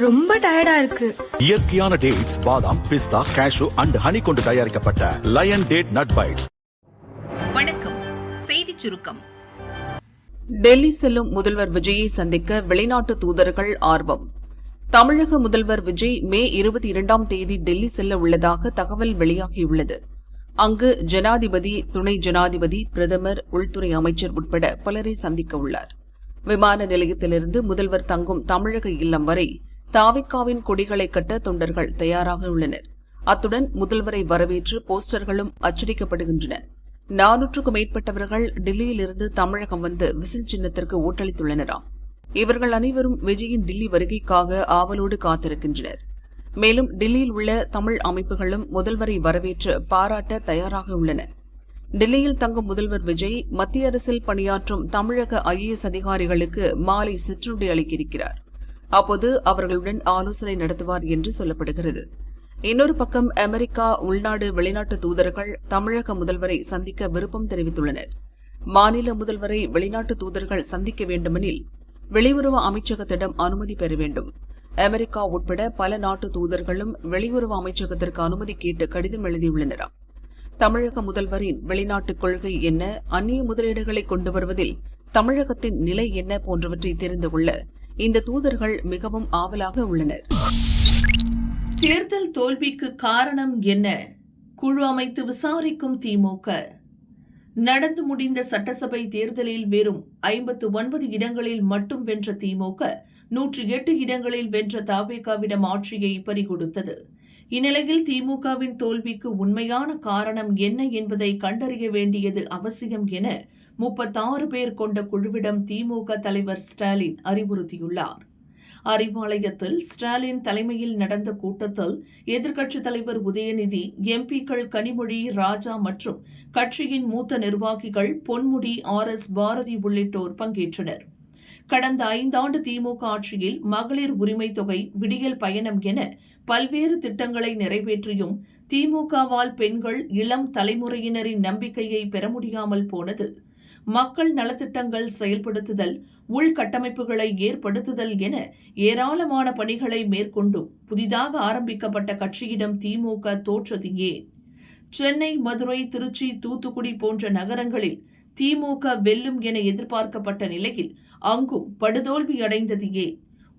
ரொம்ப டயர்டா இருக்கு. இயற்கையான டேட்ஸ், பாதாம், பிஸ்தா, கேஷு அண்ட் ஹனி கொண்டு தயாரிக்கப்பட்ட லயன் டேட் நட் பைட்ஸ். வணக்கம். செய்திச் சுருக்கம். டெல்லி செல்லும் முதல்வர் விஜயை சந்திக்க வெளிநாட்டு தூதர்கள் ஆர்வம். தமிழக முதல்வர் விஜய் மே 22ஆம் தேதி டெல்லி செல்ல உள்ளதாக தகவல் வெளியாகியுள்ளது. அங்கு ஜனாதிபதி, துணை ஜனாதிபதி, பிரதமர், உள்துறை அமைச்சர் உட்பட பலரை சந்திக்க உள்ளார். விமான நிலையத்திலிருந்து முதல்வர் தங்கும் தமிழக இல்லம் வரை தாவிகாவின் கொடிகளை கட்ட தொண்டர்கள் தயாராக உள்ளனர். அத்துடன் முதல்வரை வரவேற்று போஸ்டர்களும் அச்சடிக்கப்படுகின்றன. 400க்கும் மேற்பட்டவர்கள் டெல்லியிலிருந்து தமிழகம் வந்து விசில் சின்னத்திற்கு ஓட்டளித்துள்ளனராம். இவர்கள் அனைவரும் விஜயின் டெல்லி வருகைக்காக ஆவலோடு காத்திருக்கின்றனர். மேலும் டெல்லியில் உள்ள தமிழ் அமைப்புகளும் முதல்வரை வரவேற்று பாராட்ட தயாராக உள்ளன. டெல்லியில் தங்கும் முதல்வர் விஜய் மத்திய அரசில் பணியாற்றும் தமிழக IAS அதிகாரிகளுக்கு மாலை சிற்றுண்டி அளிக்கிறார். அப்போது அவர்களுடன் ஆலோசனை நடத்துவார் என்று சொல்லப்படுகிறது. இன்னொரு பக்கம் அமெரிக்கா, உள்நாடு, வெளிநாட்டு தூதர்கள் தமிழக முதல்வரை சந்திக்க விருப்பம் தெரிவித்துள்ளனர். மாநில முதல்வரை வெளிநாட்டு தூதர்கள் சந்திக்க வேண்டுமெனில் வெளியுறவு அமைச்சகத்திடம் அனுமதி பெற வேண்டும். அமெரிக்கா உட்பட பல நாட்டு தூதர்களும் வெளியுறவு அமைச்சகத்திற்கு அனுமதி கேட்டு கடிதம் எழுதியுள்ளனராம். தமிழக முதல்வரின் வெளிநாட்டுக் கொள்கை என்ன, அந்நிய முதலீடுகளை கொண்டு வருவதில் தமிழகத்தின் நிலை என்ன போன்றவற்றை தெரிந்து கொள்ள இந்த தூதர்கள் மிகவும் ஆவலாக உள்ளனர். தேர்தல் தோல்விக்கு காரணம் என்ன? குழு அமைத்து விசாரிக்கும் திமுக. நடந்து முடிந்த சட்டசபை தேர்தலில் வெறும் 59 இடங்களில் மட்டும் வென்ற திமுக 108 இடங்களில் வென்ற தவேகாவிடம் ஆட்சியை பறிகொடுத்தது. இந்நிலையில் திமுகவின் தோல்விக்கு உண்மையான காரணம் என்ன என்பதை கண்டறிய வேண்டியது அவசியம் என 36 பேர் கொண்ட குழுவிடம் திமுக தலைவர் ஸ்டாலின் அறிவுறுத்தியுள்ளார். அறிவாலயத்தில் ஸ்டாலின் தலைமையில் நடந்த கூட்டத்தில் எதிர்க்கட்சித் தலைவர் உதயநிதி, எம்பிக்கள் கனிமொழி, ராஜா மற்றும் கட்சியின் மூத்த நிர்வாகிகள் பொன்முடி, RS பாரதி உள்ளிட்டோர் பங்கேற்றனர். கடந்த 5 ஆண்டு திமுக ஆட்சியில் மகளிர் உரிமை தொகை, விடியல் பயணம் என பல்வேறு திட்டங்களை நிறைவேற்றியும் திமுகவால் பெண்கள், இளம் தலைமுறையினரின் நம்பிக்கையை பெற முடியாமல் போனது. மக்கள் நலத்திட்டங்கள் செயல்படுத்துதல், உள்கட்டமைப்புகளை ஏற்படுத்துதல் என ஏராளமான பணிகளை மேற்கொண்டும் புதிதாக ஆரம்பிக்கப்பட்ட கட்சியிடம் திமுக தோற்றது ஏன்? சென்னை, மதுரை, திருச்சி, தூத்துக்குடி போன்ற நகரங்களில் திமுக வெல்லும் என எதிர்பார்க்கப்பட்ட நிலையில் அங்கும் படுதோல்வி அடைந்தது ஏன்?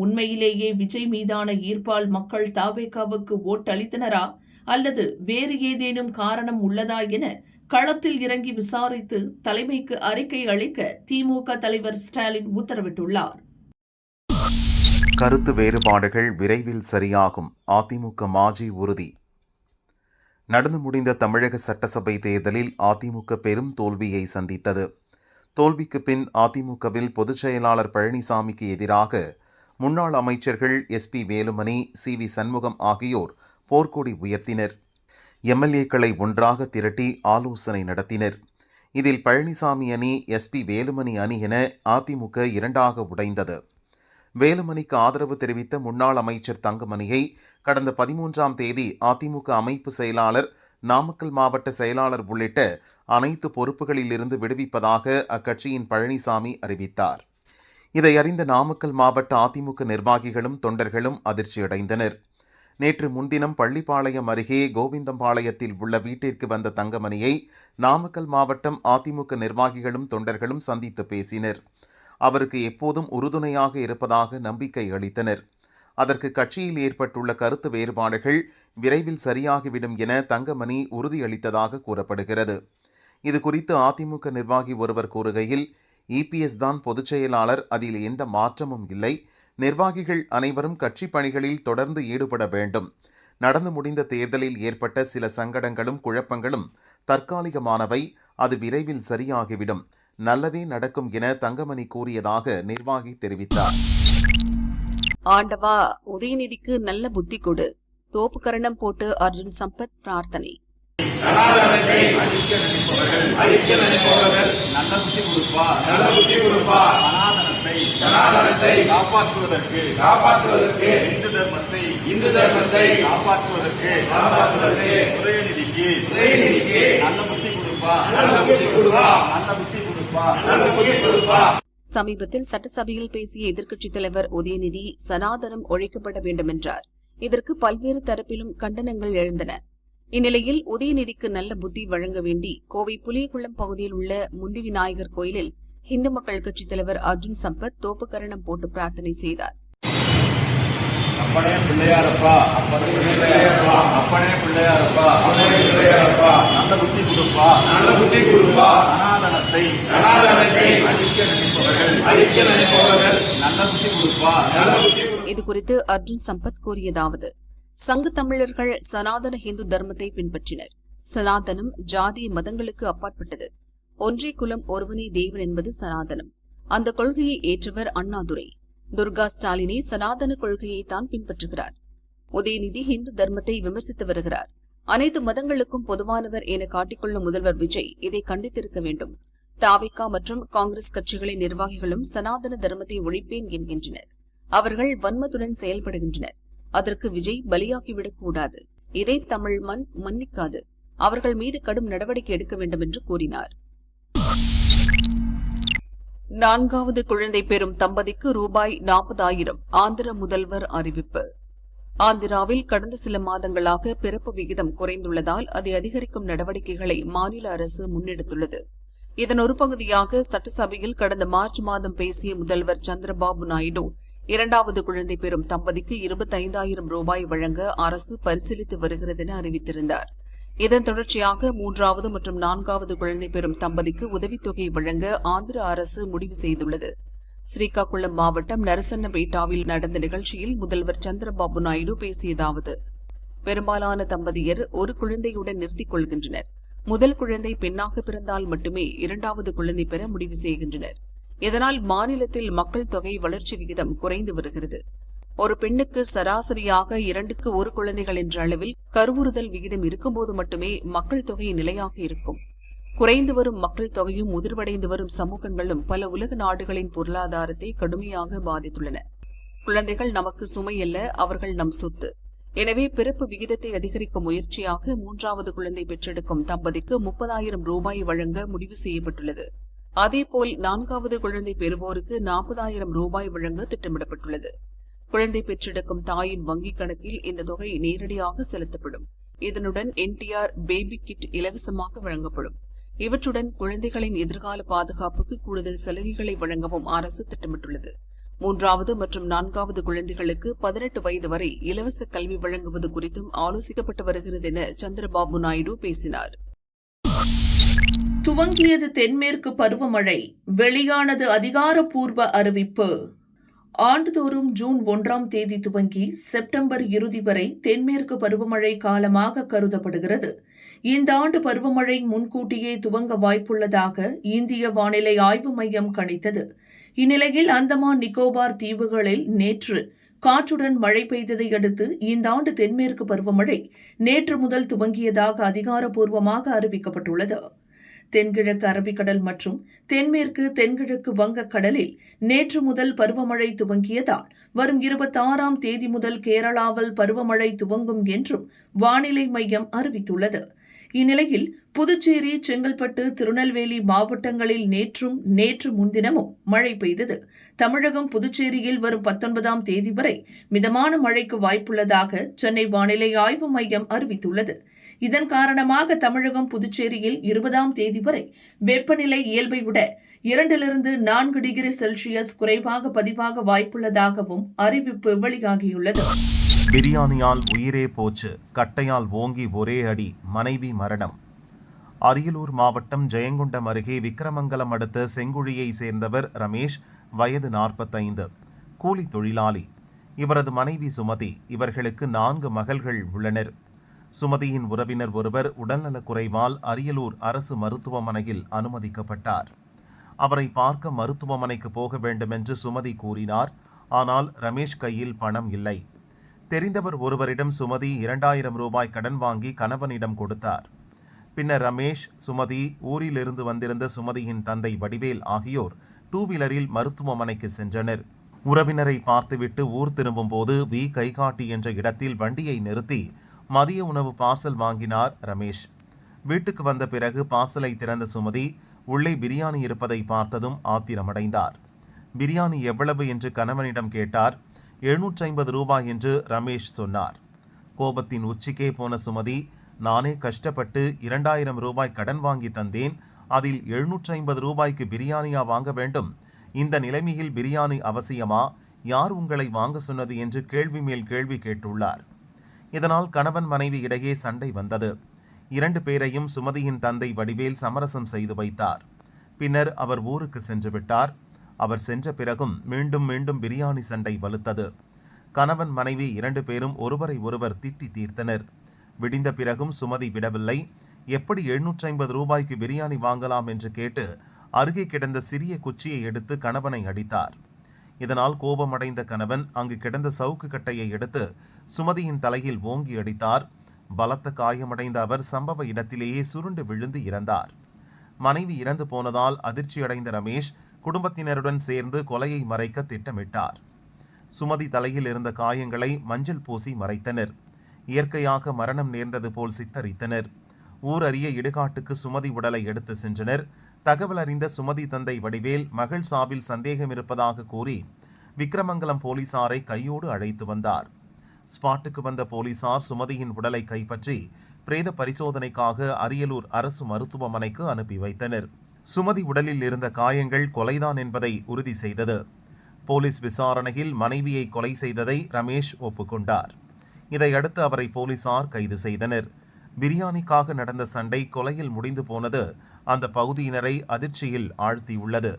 உண்மையிலேயே விஜய் மீதான ஈர்ப்பால் மக்கள் தவேகாவுக்கு ஓட்டளித்தனரா அல்லது வேறு ஏதேனும் காரணம் உள்ளதா என களத்தில் இறங்கி விசாரித்து தலைமைக்கு அறிக்கை அளிக்க திமுக தலைவர் ஸ்டாலின் உத்தரவிட்டுள்ளார். கருத்து வேறுபாடுகள் விரைவில் சரியாகும், அதிமுக மாஜி உறுதி. நடந்து முடிந்த தமிழக சட்டசபை தேர்தலில் அதிமுக பெரும் தோல்வியை சந்தித்தது. தோல்விக்கு பின் அதிமுகவில் பொதுச் செயலாளர் பழனிசாமிக்கு எதிராக முன்னாள் அமைச்சர்கள் SP வேலுமணி, CV சண்முகம் ஆகியோர் போர்க்கொடி உயர்த்தினர். MLAக்களை ஒன்றாக திரட்டி ஆலோசனை நடத்தினர். இதில் பழனிசாமி அணி, SP வேலுமணி அணி என அதிமுக இரண்டாக உடைந்தது. வேலுமணிக்கு ஆதரவு தெரிவித்த முன்னாள் அமைச்சர் தங்கமணியை கடந்த 13ஆம் தேதி அதிமுக அமைப்பு செயலாளர், நாமக்கல் மாவட்ட செயலாளர் உள்ளிட்ட அனைத்து பொறுப்புகளிலிருந்து விடுவிப்பதாக அக்கட்சியின் பழனிசாமி அறிவித்தார். இதை அறிந்த நாமக்கல் மாவட்ட அதிமுக நிர்வாகிகளும் தொண்டர்களும் அதிர்ச்சியடைந்தனர். நேற்று முன்தினம் பள்ளிப்பாளையம் அருகே கோவிந்தம்பாளையத்தில் உள்ள வீட்டிற்கு வந்த தங்கமணியை நாமக்கல் மாவட்டம் அதிமுக நிர்வாகிகளும் தொண்டர்களும் சந்தித்து பேசினர். அவருக்கு எப்போதும் உறுதுணையாக இருப்பதாக நம்பிக்கை அளித்தனர். அதற்கு கட்சியில் ஏற்பட்டுள்ள கருத்து வேறுபாடுகள் விரைவில் சரியாகிவிடும் என தங்கமணி உறுதியளித்ததாக கூறப்படுகிறது. இதுகுறித்து அதிமுக நிர்வாகி ஒருவர் கூறுகையில், EPS தான் பொதுச் செயலாளர், அதில் எந்த மாற்றமும் இல்லை. நிர்வாகிகள் அனைவரும் கட்சி பணிகளில் தொடர்ந்து ஈடுபட வேண்டும். நடந்து முடிந்த தேர்தலில் ஏற்பட்ட சில சங்கடங்களும் குழப்பங்களும் தற்காலிகமானவை, அது விரைவில் சரியாகிவிடும், நல்லதே நடக்கும் என தங்கமணி கூறியதாக நிர்வாகி தெரிவித்தார். ஆண்டவா, உதயநிதிக்கு நல்ல புத்தி கொடு. தோப்பு கரணம் போட்டு அர்ஜுன் சம்பத் பிரார்த்தனை. இந்து தர்மத்தை காப்பாற்றுவதற்கு உதயநிதிக்கு நல்ல புத்தி கொடுப்பா. சமீபத்தில் சட்டசபையில் பேசிய எதிர்க்கட்சித் தலைவர் உதயநிதி சனாதனம் ஒழிக்கப்பட வேண்டும் என்றார். இதற்கு பல்வேறு தரப்பிலும் கண்டனங்கள் எழுந்தன. இந்நிலையில் உதயநிதிக்கு நல்ல புத்தி வழங்க வேண்டி கோவை புலியகுளம் பகுதியில் உள்ள முந்தி விநாயகர் கோயிலில் இந்து மக்கள் கட்சித் தலைவர் அர்ஜுன் சம்பத் தோப்புக்கரணம் போட்டு பிரார்த்தனை செய்தார். அப்பனே பிள்ளையாரப்பா, அப்பனே பிள்ளையாரப்பா, அப்பனே பிள்ளையாரப்பா, அப்பனே பிள்ளையாரப்பா, நல்ல புத்தி கொடுப்பா, நல்ல புத்தி கொடுப்பா, சனாதனத்தை அழிக்க நினைப்பவர்கள் நல்ல புத்தி கொடுப்பா, நல்ல புத்தி. இதுகுறித்து அர்ஜுன் சம்பத் கூறியதாவது: சங்க தமிழர்கள் சனாதன இந்து தர்மத்தை பின்பற்றினர். சனாதனம் ஜாதிய மதங்களுக்கு அப்பாற்பட்டது. ஒன்றே குலம் ஒருவனே தேவன் என்பது சனாதனம். அந்த கொள்கையை ஏற்றவர் அண்ணாதுரை. துர்கா ஸ்டாலினே சனாதன கொள்கையை தான் பின்பற்றுகிறார். உதயநிதி இந்து தர்மத்தை விமர்சித்து வருகிறார். அனைத்து மதங்களுக்கும் பொதுவானவர் என காட்டிக்கொள்ளும் முதல்வர் விஜய் இதை கண்டித்திருக்க வேண்டும். தாவிகா மற்றும் காங்கிரஸ் கட்சிகளின் நிர்வாகிகளும் சனாதன தர்மத்தை ஒழிப்பேன் என்கின்றனர். அவர்கள் வன்மத்துடன் செயல்படுகின்றனர். அதற்கு விஜய் பலியாகிவிடக் கூடாது. இதை தமிழ் மண் மன்னிக்காது. அவர்கள் மீது கடும் நடவடிக்கை எடுக்க வேண்டும் என்று கூறினார். 4வது குழந்தை பெறும் தம்பதிக்கு ரூபாய் 40,000 ஆந்திர முதல்வர் அறிவிப்பு. ஆந்திராவில் கடந்த சில மாதங்களாக பிறப்பு விகிதம் குறைந்துள்ளதால் அதை அதிகரிக்கும் நடவடிக்கைகளை மாநில அரசு முன்னெடுத்துள்ளது. இதன் ஒரு பகுதியாக சட்டசபையில் கடந்த மார்ச் மாதம் பேசிய முதல்வர் சந்திரபாபு நாயுடு 2வது குழந்தை பெறும் தம்பதிக்கு 25,000 ரூபாய் வழங்க அரசு பரிசீலித்து வருகிறது என அறிவித்திருந்தார். இதன் தொடர்ச்சியாக 3வது மற்றும் 4வது குழந்தை பெறும் தம்பதிக்கு உதவித்தொகை வழங்க ஆந்திர அரசு முடிவு செய்துள்ளது. ஸ்ரீகாக்குளம் மாவட்டம் நரசன்னபேட்டாவில் நடந்த நிகழ்ச்சியில் முதல்வர் சந்திரபாபு நாயுடு பேசியதாவது: பெரும்பாலான தம்பதியர் ஒரு குழந்தையுடன் நிறுத்திக் கொள்கின்றனர். முதல் குழந்தை பெண்ணாக பிறந்தால் மட்டுமே 2வது குழந்தை பெற முடிவு செய்கின்றனர். இதனால் மாநிலத்தில் மக்கள் தொகை வளர்ச்சி விகிதம் குறைந்து வருகிறது. ஒரு பெண்ணுக்கு சராசரியாக 2க்கு 1 குழந்தைகள் என்ற அளவில் கருவுறுதல் விகிதம் இருக்கும்போது மட்டுமே மக்கள் தொகை நிலையாக இருக்கும். குறைந்து வரும் மக்கள் தொகையும் முதிர்வடைந்து வரும் சமூகங்களும் பல உலக நாடுகளின் பொருளாதாரத்தை கடுமையாக பாதித்துள்ளன. குழந்தைகள் நமக்கு சுமையல்ல, அவர்கள் நம் சொத்து. எனவே பிறப்பு விகிதத்தை அதிகரிக்கும் முயற்சியாக 3வது குழந்தை பெற்றெடுக்கும் தம்பதிக்கு 30,000 ரூபாய் வழங்க முடிவு செய்யப்பட்டுள்ளது. அதேபோல் 4வது குழந்தை பெறுவோருக்கு 40,000 ரூபாய் வழங்க திட்டமிடப்பட்டுள்ளது. குழந்தை பெற்றெடுக்கும் தாயின் வங்கிக் கணக்கில் இந்த தொகை நேரடியாக செலுத்தப்படும். இதனுடன் NTR பேபி கிட் இலவசமாக வழங்கப்படும். இவற்றுடன் குழந்தைகளின் எதிர்கால பாதுகாப்புக்கு கூடுதல் சலுகைகளை வழங்கவும் அரசு திட்டமிட்டுள்ளது. 3வது மற்றும் 4வது குழந்தைகளுக்கு 18 வயது வரை இலவச கல்வி வழங்குவது குறித்தும் ஆலோசிக்கப்பட்டு வருகிறது என சந்திரபாபு நாயுடு பேசினார். துவங்கியது தென்மேற்கு பருவமழை, வெளியானது அதிகாரப்பூர்வ அறிவிப்பு. ஆண்டுதோறும் ஜூன் 1ஆம் தேதி துவங்கி செப்டம்பர் இறுதி வரை தென்மேற்கு பருவமழை காலமாக கருதப்படுகிறது. இந்த ஆண்டு பருவமழை முன்கூட்டியே துவங்க வாய்ப்புள்ளதாக இந்திய வானிலை ஆய்வு மையம் கணித்தது. இந்நிலையில் அந்தமான் நிக்கோபார் தீவுகளில் நேற்று காற்றுடன் மழை பெய்ததை அடுத்து இந்த ஆண்டு தென்மேற்கு பருவமழை நேற்று முதல் துவங்கியதாக அதிகாரப்பூர்வமாக அறிவிக்கப்பட்டுள்ளது. தென்கிழக்கு அரபிக்கடல் மற்றும் தென்மேற்கு தென்கிழக்கு வங்கக்கடலில் நேற்று முதல் பருவமழை துவங்கியதால் வரும் 26ஆம் தேதி முதல் கேரளாவில் பருவமழை துவங்கும் என்றும் வானிலை மையம் அறிவித்துள்ளது. இந்நிலையில் புதுச்சேரி, செங்கல்பட்டு, திருநெல்வேலி மாவட்டங்களில் நேற்று முன்தினமும் மழை பெய்தது. தமிழகம், புதுச்சேரியில் வரும் 19ஆம் தேதி வரை மிதமான மழைக்கு வாய்ப்புள்ளதாக சென்னை வானிலை ஆய்வு மையம் அறிவித்துள்ளது. இதன் காரணமாக தமிழகம், புதுச்சேரியில் 20ஆம் தேதி வரை வெப்பநிலை இயல்பை விட 2-4 டிகிரி செல்சியஸ் குறைவாக பதிவாக வாய்ப்புள்ளதாகவும் அறிவிப்பு வெளியாகியுள்ளது. பிரியாணியால் உயிரே போச்சு, கட்டையால் ஓங்கி ஒரே அடி, மனைவி மரணம். அரியலூர் மாவட்டம் ஜெயங்கொண்டம் அருகே விக்கிரமங்கலம் அடுத்த செங்குழியை சேர்ந்தவர் ரமேஷ், வயது 45, கூலி தொழிலாளி. இவரது மனைவி சுமதி. இவர்களுக்கு 4 மகள்கள் உள்ளனர். சுமதியின் உறவினர் ஒருவர் உடல்நலக் குறைவால் அரியலூர் அரசு மருத்துவமனையில் அனுமதிக்கப்பட்டார். அவரை பார்க்க மருத்துவமனைக்கு போக வேண்டுமென்று சுமதி கூறினார். ஆனால் ரமேஷ் கையில் பணம் இல்லை. தெரிந்தவர் ஒருவரிடம் சுமதி 2,000 ரூபாய் கடன் வாங்கி கணவனிடம் கொடுத்தார். பின்னர் ரமேஷ், சுமதி, ஊரிலிருந்து வந்திருந்த சுமதியின் தந்தை வடிவேல் ஆகியோர் 2-வீலரில் மருத்துவமனைக்கு சென்றனர். உறவினரை பார்த்துவிட்டு ஊர் திரும்பும் போது கைகாட்டி என்ற இடத்தில் வண்டியை நிறுத்தி மதிய உணவு பார்சல் வாங்கினார் ரமேஷ். வீட்டுக்கு வந்த பிறகு பார்சலை திறந்த சுமதி உள்ளே பிரியாணி இருப்பதை பார்த்ததும் ஆத்திரமடைந்தார். பிரியாணி எவ்வளவு என்று கணவனிடம் கேட்டார். 750 ரூபாய் என்று ரமேஷ் சொன்னார். கோபத்தின் உச்சிக்கே போன சுமதி, நானே கஷ்டப்பட்டு 2000 ரூபாய் கடன் வாங்கி தந்தேன், அதில் 750 ரூபாய்க்கு பிரியாணியா வாங்க வேண்டும்? இந்த நிலைமையில் பிரியாணி அவசியமா? யார் உங்களை வாங்க சொன்னது என்று கேள்வி மேல் கேள்வி கேட்டுள்ளார். இதனால் கணவன் மனைவி இடையே சண்டை வந்தது. 2 பேரையும் சுமதியின் தந்தை வடிவேல் சமரசம் செய்து வைத்தார். பின்னர் அவர் ஊருக்கு சென்று விட்டார். அவர் சென்ற பிறகும் மீண்டும் மீண்டும் பிரியாணி சண்டை வலுத்தது. கணவன் மனைவி 2 பேரும் ஒருவரை ஒருவர் திட்டி தீர்த்தனர். விடிந்த பிறகும் சுமதி விடவில்லை. எப்படி 750 ரூபாய்க்கு பிரியாணி வாங்கலாம் என்று கேட்டு அருகே கிடந்த சிறிய குச்சியை எடுத்து கணவனை அடித்தார். இதனால் கோபமடைந்த கணவன் அங்கு கிடந்த சவுக்கு கட்டையை எடுத்து சுமதியின் தலையில் ஓங்கி அடித்தார். பலத்த காயமடைந்த அவர் சம்பவ இடத்திலேயே சுருண்டு விழுந்து இறந்தார். மனைவி இறந்து போனதால் அதிர்ச்சியடைந்த ரமேஷ் குடும்பத்தினருடன் சேர்ந்து கொலையை மறைக்க திட்டமிட்டார். சுமதி தலையில் இருந்த காயங்களை மஞ்சள் பூசி மறைத்தனர். இயற்கையாக மரணம் நேர்ந்தது போல் சித்தரித்தனர். ஊர் அறிய இடுகாட்டுக்கு சுமதி உடலை எடுத்து சென்றனர். தகவல் அறிந்த சுமதி தந்தை வடிவேல் மகள் சாவில் சந்தேகம் இருப்பதாக கூறி விக்கிரமங்கலம் போலீசாரை கையோடு அழைத்து வந்தார். ஸ்பாட்டுக்கு வந்த போலீசார் சுமதியின் உடலை கைப்பற்றி பிரேத பரிசோதனைக்காக அரியலூர் அரசு மருத்துவமனைக்கு அனுப்பி வைத்தனர். சுமதி உடலில் இருந்த காயங்கள் கொலைதான் என்பதை உறுதி செய்தது. போலீஸ் விசாரணையில் மனைவியை கொலை செய்ததை ரமேஷ் ஒப்புக்கொண்டார். இதையடுத்து அவரை போலீசார் கைது செய்தனர். பிரியாணிக்காக நடந்த சண்டை கொலையில் முடிந்து போனது அந்த பகுதியினரை அதிர்ச்சியில் ஆழ்த்தியுள்ளது.